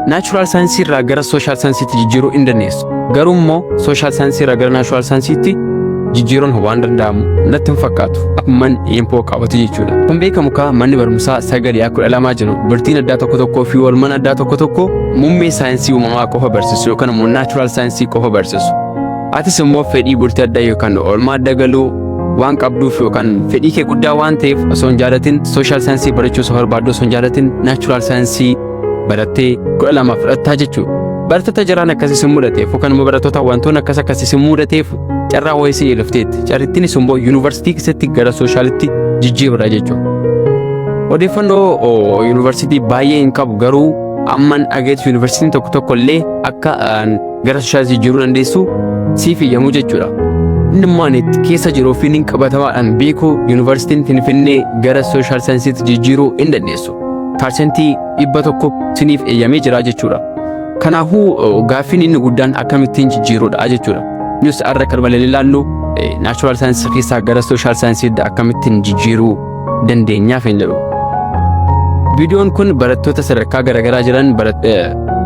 natural science irraa gara social science itti jijjiiruu hin dandeessu. Garuu immoo social science irraa gara natural science itti jijjiiruun waan danda'amu natti hin fakkaatu. Akkuma impoo qabatu jechuudha. Kun beekamu ka manni barumsaa sagalee akka 12 jiru birtiin addaa tokko fi walman addaa tokko muummee saayinsii uumamaa qofa barsiisu yookaan immoo natural science qofa barsiisu. Atis immoo fedhii birtii addaa yookaan oolmaa adda galuu waan qabduuf yookaan fedhii kee guddaa waan ta'eef osoo hin jaalatin social science barachuu osoo barbaaddu osoo hin jaalatin natural science barattee 12 fudhattaa jechuudha. Barattoota jiraan akkasii sin mudateef yookaan immoo barattoota wantoonni akkasii sin mudateef carraa wayisii ilafteetti. Carrittiin immoo yuunivarsiitii keessatti gara sooshaalitti jijjiirudha jechuudha. Odeeffannoo yuunivarsiitii baay'ee hin qabu garuu amman dhageetti yuunivarsiitiin tokko illee akka gara sooshaalitti jijjiiruu dandeessu siif eeyyamuu jechuudha. Inni maanitti keessa jiru fi hin qabatamaadhaan beeku yuunivarsiitiin Finfinnee gara sooshaal saayinsiitti jijjiiruu hin dandeessu. Parsentii 100 siniif eeyyamee jira jechuudha. Kanaafuu gaaffiin inni guddaan akkamittiin jijjiiruudha jechuudha. Nus arra kan malee ilaallu natural science keessaa gara social science akkamittiin jijjiiruu dandeenyaaf hin jedhu. Viidiyoon kun barattoota sadarkaa garaagaraa jiran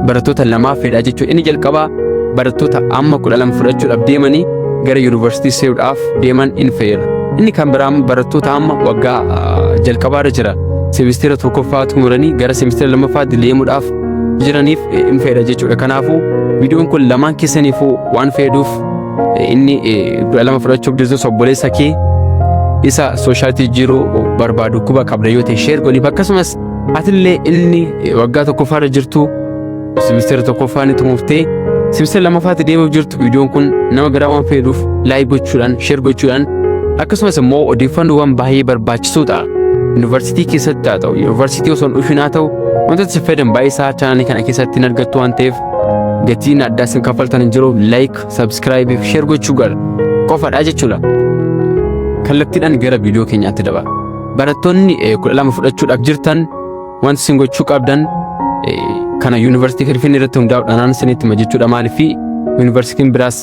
barattoota lamaaf fedha jechuudha. Inni jalqabaa barattoota amma 12 fudhachuudhaaf deemanii gara yuunivarsiitii seenuudhaaf deeman in fayyada. Inni kan biraan barattoota amma waggaa jalqabaarra jira. Semestira tokkoffaa xumuranii gara semestira lammaffaatti deemuudhaaf jiraniif in fayyada jechuudha. Kanaafuu viidiyoon kun lamaan keessaniifuu waan fayyaduuf inni 12 fudhachuuf dirqama obboleessa kee isa sooshaalitti jijjiiruu barbaadu kuba qabda yoo ta'e share godhiif akkasumas atillee inni waggaa tokkoffaarra jirtu semestira tokkoffaan xumurtee semestira lammaffaatti deemuuf jirtu viidiyoon kun nama garaa waan fayyaduuf like gochuudhaan share gochuudhaan akkasumas immoo odeeffannoowwan baay'ee barbaachisuudha. Yuunivarsiitii keessatti haa ta'u yuunivarsiitii osoo hin dhufin haa ta'u wantoota si fayyadan baay'ee isaa chaanaalii kana keessatti hin argattu waan ta'eef gatiin addaa isin kaffaltan hin jiru like subscribe fi share gochuu qofaadha jechuudha. Kallattiidhaan gara viidiyoo keenyaatti daba. Barattoonni 12 fudhachuudhaaf jirtan wanti isin gochuu qabdan kana yuunivarsiitii Finfinnee irratti hundaa'uudhaan isinitti hima jechuudha. Maaliif yuunivarsiitiin biraas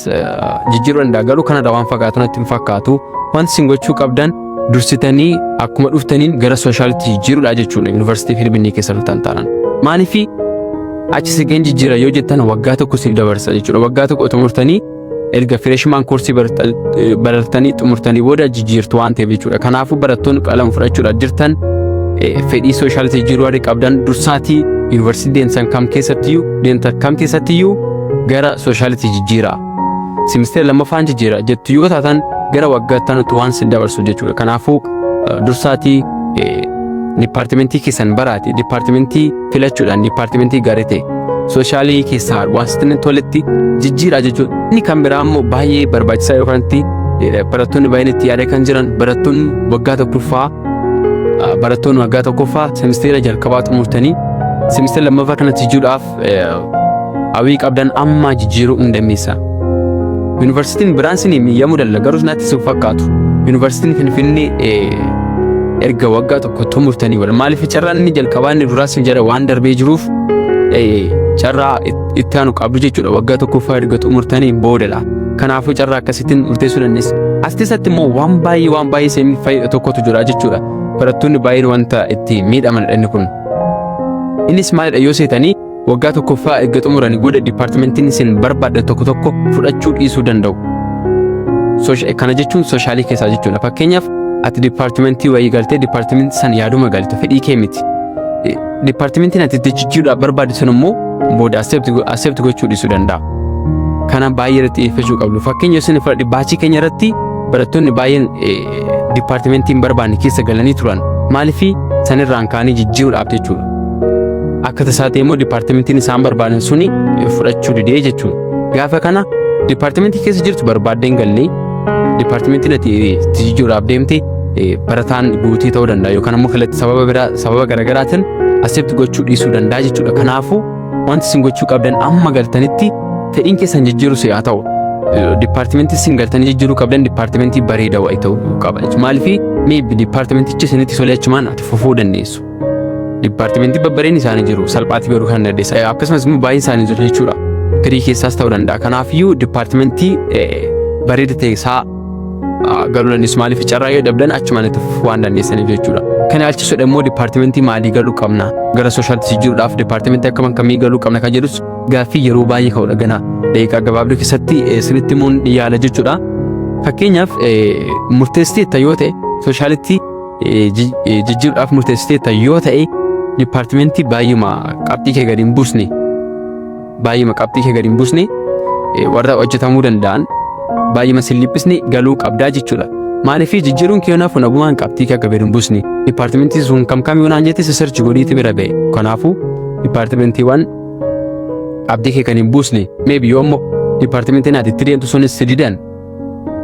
jijjiiruu danda'a garuu kanarraa waan fagaatu natti hin fakkaatu. Wanti isin gochuu qabdan dursitanii akkuma dhuftaniin gara sooshaalitti jijjiiruudha jechuudha yuunivarsiitii Finfinnee keessatti ta'an. Maaliif achi sigeen jijjiira yoo jettan waggaa tokko siif dabarsa jechuudha. Waggaa tokko xumurtanii erga freshman koorsii baratanii xumurtanii booda jijjiirtu waan ta'eef jechuudha. Kanaafuu barattoonni 12 fudhachuudhaaf jirtan fedhii sooshaalitti jijjiiruu qabdan dursaatii yuunivarsiitii deemtan kam keessattiyyuu gara sooshaalitti jijjiira. Semestira lammaffaan jijjiira jettu yoo taatan gara waggaatti waan sin dabarsu jechuudha. Kanaafuu dursaatii dipaartimentii keessan baraati dipaartimentii filachuudhaan dipaartimentii gaarii ta'e sooshalii keessaa waan sitti toletti jijjiira jechuudha. Inni kan biraa immoo baay'ee barbaachisaa yookaan barattoonni baay'een itti yaada kan jiran barattoonni waggaa tokkoffaa semestira jalqabaa xumurtanii semestira lammaffaa kanatti jijjiiruudhaaf hawwii qabdan amma jijjiiruu hin dandeessa. Yuunivarsiitiin biraan sinii miyyamuu danda'a garuu natti sin fakkaatu. Yuunivarsiitiin Finfinnee erga waggaa tokko xumurtanii wal maaliif carraan inni jalqabaa inni duraas jara waan darbee jiruuf carraa itti aanu qabdu jechuudha. Waggaa tokkoffaa erga xumurtanii boodadha. Kanaafuu carraa akkasittiin murteessuu dandeessa. As keessatti immoo waan baay'ee isin fayyadu tokkotu jira jechuudha. Barattoonni baay'een wanta itti miidhamanidha inni kun. Innis maalidha yoo seetanii waggaa tokkoffaa erga xumuranii booda dipaartimentiin isin barbaaddan tokko fudhachuu dhiisuu danda'u. Kana jechuun sooshalii keessaa jechuudha. Fakkeenyaaf ati dipaartimentii wayii galtee dipaartimentii san yaaduma galte fedhii kee miti. Dipaartimentiin ati jijjiiruudhaaf barbaadde sun immoo booda accept gochuu dhiisuu danda'a. Kana baay'ee irratti xiyyeeffachuu qabdu. Fakkeenyaaf isin fudhadhe baachii keenya irratti barattoonni baay'een dipaartimentiin barbaanne keessa galanii turan. Maaliif sanirraan kaanii jijjiiruudhaaf jechuudha. Akka tasaa ta'e immoo dipaartimentiin isaan barbaadan suni fudhachuu didee jechuudha. Gaafa kana dipaartimentii keessa jirtu barbaaddeen gallee dipaartimentiin ati jijjiiruudhaaf deemte barataan guutii ta'uu danda'a yookaan immoo kallattii sababa garaagaraatiin accept gochuu dhiisuu danda'a jechuudha. Kanaafuu wanti isin gochuu qabdan amma galtanitti fedhiin keessan jijjiiruu si'aa ta'u. Dipaartimentii isin galtanii jijjiiruu qabdan dipaartimentii bareedaa wayii ta'uu qaba. Maaliif maybe dipaartimentichi isinitti tolee achumaan ati fufuu dandeessu. Dipaartimentii babbareen isaanii jiru salphaatti baruu kan dandeessa. Akkasumas immoo baay'een isaanii jiru jechuudha. Garii keessaas ta'uu danda'a. Kanaafiyyuu dipaartimentii bareeda ta'e isaa galuu dandeessu maaliif carraa yoo dhabdan achumatti waan dandeessaniif jechuudha. Kana alchisuudha immoo dipaartimentii maalii galuu qabna gara sooshaalitti jijjiiruudhaaf dipaartimentii akkam akkamii galuu qabna kan jedhus gaaffii yeroo baay'ee ka'udha gana daqiiqaa gabaabduu keessatti sirriitti muun yaala jechuudha. Fakkeenyaaf murteessiteetta yoo ta'e sooshaalitti jijjiiruudhaaf murteessiteetta yoo ta'e dipaartimentii baay'ima qabxii kee gadi hin buusne warra hojjetamuu danda'an baay'ima siliphisne galuu qabdaa jechuudha. Maaliif jijjiiruun kee naaf nabumaan qabxii kee gadi hin buusne dipaartimentii sun kam yoo naan jette search godhiitti bira ba'e. Kanaafuu dipaartimentiiwwan qabxii kee kan hin buusne maybe yoo immoo dipaartimentiin ati itti deemtu sunis sididan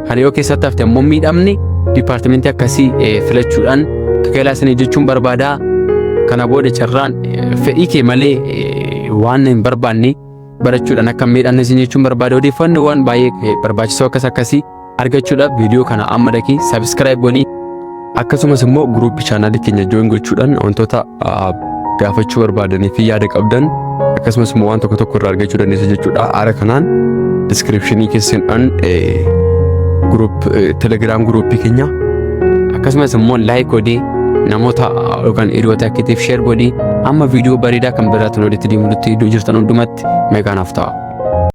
kan yoo keessatti hafte immoo miidhamne dipaartimentii akkasii filachuudhaan kakeelaa isinii jechuun barbaadaa. Kana booda carraan fedhii kee malee waan hin barbaanne barachuudhaan akka miidhamne isin jechuun barbaada. Odeeffannoo waan baay'ee barbaachisoo akkasii argachuudhaaf viidiyoo kana amma dhaqii subscribe godhii akkasumas immoo gruupii chaanaalii keenya join gochuudhaan wantoota gaafachuu barbaadanii fi yaada qabdan akkasumas immoo waan tokko irraa argachuu dandeessu jechuudha. Haala kanaan descriptionii keessaan telegram gruupii keenya akkasumas immoo like godhee namoota yookaan hiriyoota akkatiif share godhii amma viidiyoo bareedaa kan biraatti walitti deemuutti iddoo jirtan hundumatti meeqaanaaf ta'a.